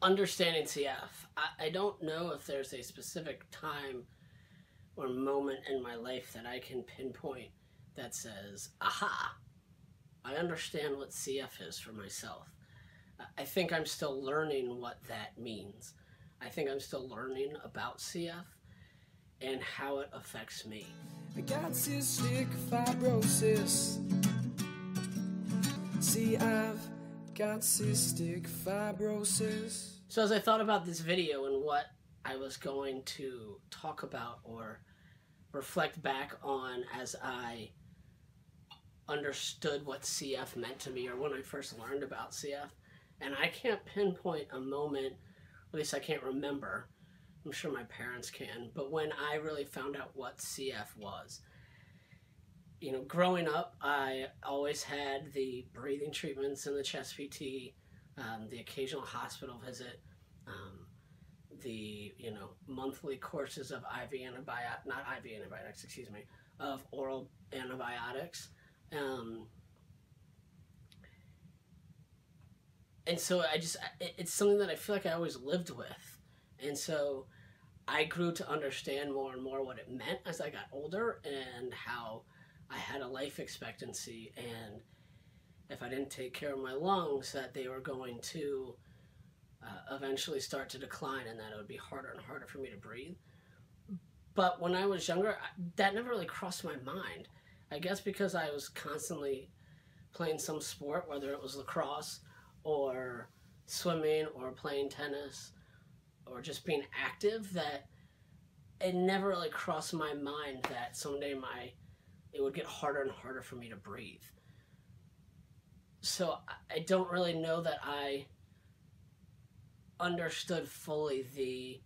Understanding CF. I don't know if there's a specific time or moment in my life that I can pinpoint that says, aha, I understand what CF is for myself. I think I'm still learning what that means. I think I'm still learning about CF and how it affects me. I got cystic fibrosis. See, I've got cystic fibrosis. So as I thought about this video and what I was going to talk about or reflect back on as I understood what CF meant to me, or when I first learned about CF, and I can't pinpoint a moment, at least I can't remember, I'm sure my parents can, but when I really found out what CF was. You know, growing up, I always had the breathing treatments and the chest PT, the occasional hospital visit, the, monthly courses of of oral antibiotics. And so it's something that I feel like I always lived with. And so I grew to understand more and more what it meant as I got older and how I had a life expectancy, and if I didn't take care of my lungs, that they were going to eventually start to decline, and that it would be harder and harder for me to breathe. But when I was younger, that never really crossed my mind. I guess because I was constantly playing some sport, whether it was lacrosse or swimming or playing tennis or just being active, that it never really crossed my mind that someday it would get harder and harder for me to breathe. So I don't really know that I understood fully the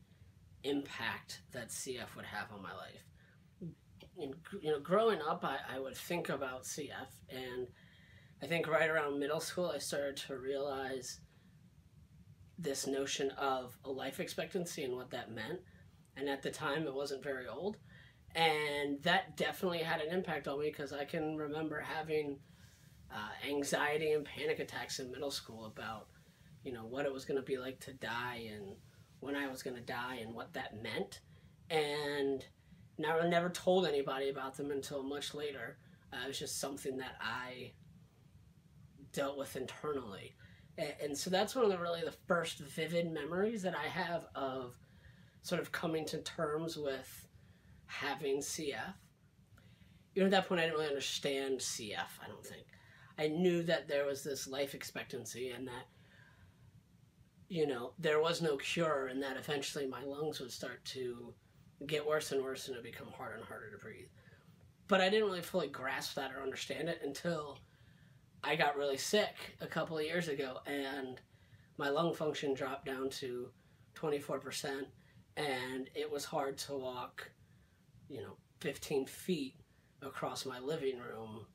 impact that CF would have on my life. And, growing up, I would think about CF, and I think right around middle school, I started to realize this notion of a life expectancy and what that meant. And at the time, it wasn't very old. And that definitely had an impact on me, because I can remember having anxiety and panic attacks in middle school about, what it was going to be like to die and when I was going to die and what that meant. And now I never told anybody about them until much later. It was just something that I dealt with internally. And so that's one of the first vivid memories that I have of sort of coming to terms with having CF. At that point, I didn't really understand CF, I don't think. I knew that there was this life expectancy and that, there was no cure, and that eventually my lungs would start to get worse and worse and it would become harder and harder to breathe. But I didn't really fully grasp that or understand it until I got really sick a couple of years ago, and my lung function dropped down to 24%, and it was hard to walk 15 feet across my living room,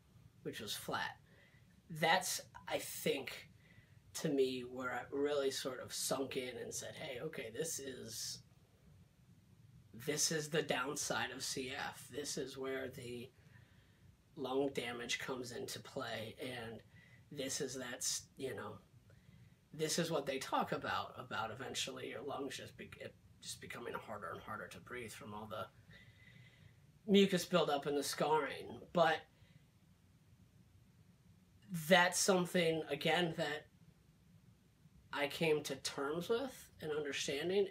which was flat. That's, I think, to me, where I really sort of sunk in and said, hey, okay, this is the downside of CF. This is where the lung damage comes into play, and this is what they talk about eventually your lungs just becoming harder and harder to breathe from all the mucus buildup and the scarring. But that's something, again, that I came to terms with and understanding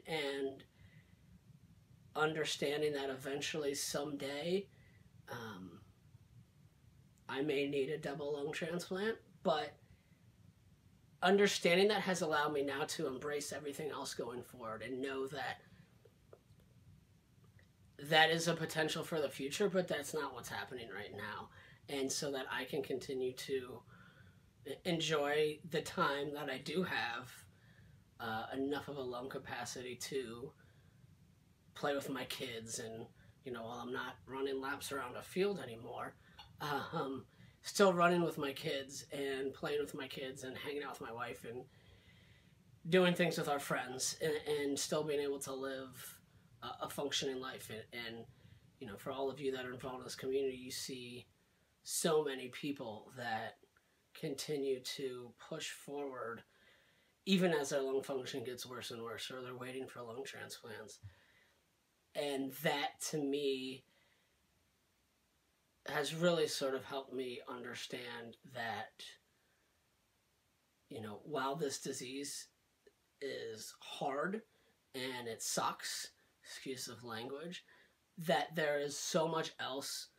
that eventually someday I may need a double lung transplant, but understanding that has allowed me now to embrace everything else going forward and know that that is a potential for the future, but that's not what's happening right now. And so that I can continue to enjoy the time that I do have enough of a lung capacity to play with my kids, and while I'm not running laps around a field anymore, still running with my kids and playing with my kids and hanging out with my wife and doing things with our friends, and still being able to live a functioning life. And for all of you that are involved in this community, you see so many people that continue to push forward even as their lung function gets worse and worse, or they're waiting for lung transplants. And that, to me, has really sort of helped me understand that, you know, while this disease is hard and it sucks, excuse of language, that there is so much else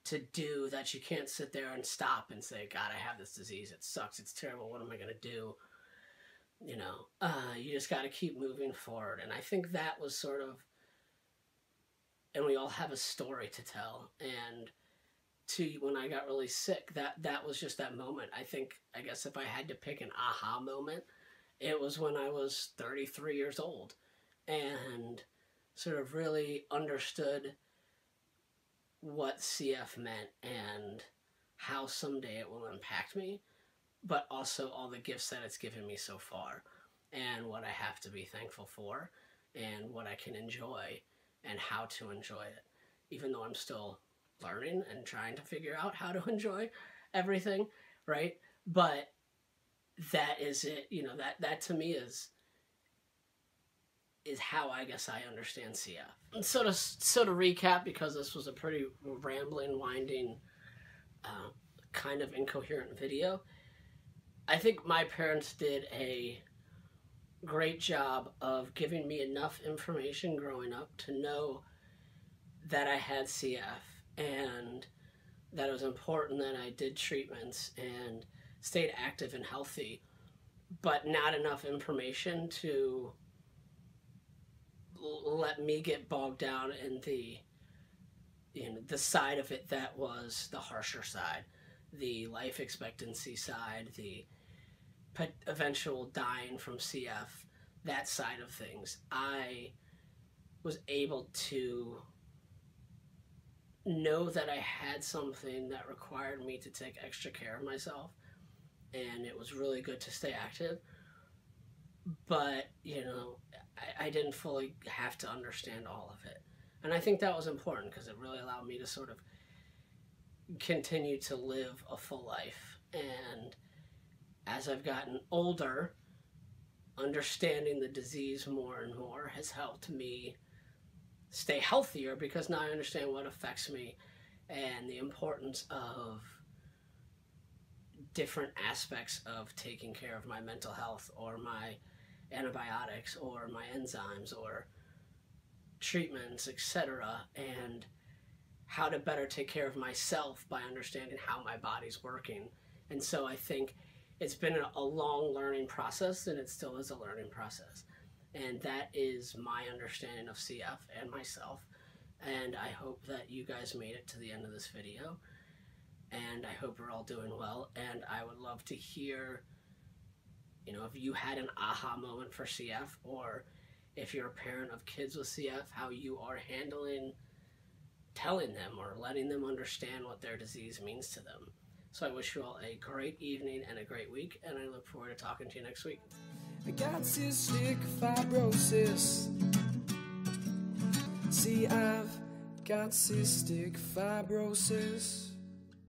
to do that you can't sit there and stop and say, God, I have this disease. It sucks. It's terrible. What am I going to do? You know, you just got to keep moving forward. And I think that was sort of, and we all have a story to tell. And when I got really sick, that was just that moment. I guess if I had to pick an aha moment, it was when I was 33 years old and sort of really understood what CF meant and how someday it will impact me, but also all the gifts that it's given me so far and what I have to be thankful for and what I can enjoy and how to enjoy it, even though I'm still learning and trying to figure out how to enjoy everything, right? But that is it, you know, that to me is how I guess I understand CF. And so to recap, because this was a pretty rambling, winding, kind of incoherent video, I think my parents did a great job of giving me enough information growing up to know that I had CF and that it was important that I did treatments and stayed active and healthy, but not enough information to let me get bogged down in the, you know, the side of it that was the harsher side, the life expectancy side, the eventual dying from CF, that side of things. I was able to know that I had something that required me to take extra care of myself, and it was really good to stay active, but, you know, I didn't fully have to understand all of it. And I think that was important because it really allowed me to sort of continue to live a full life. And as I've gotten older, understanding the disease more and more has helped me stay healthier, because now I understand what affects me and the importance of different aspects of taking care of my mental health or my antibiotics or my enzymes or treatments, etc., and how to better take care of myself by understanding how my body's working. And so I think it's been a long learning process, and it still is a learning process. And that is my understanding of CF and myself. And I hope that you guys made it to the end of this video. And I hope we're all doing well. And I would love to hear, you know, if you had an aha moment for CF, or if you're a parent of kids with CF, how you are handling telling them or letting them understand what their disease means to them. So I wish you all a great evening and a great week, and I look forward to talking to you next week. I got cystic fibrosis. See, I've got cystic fibrosis.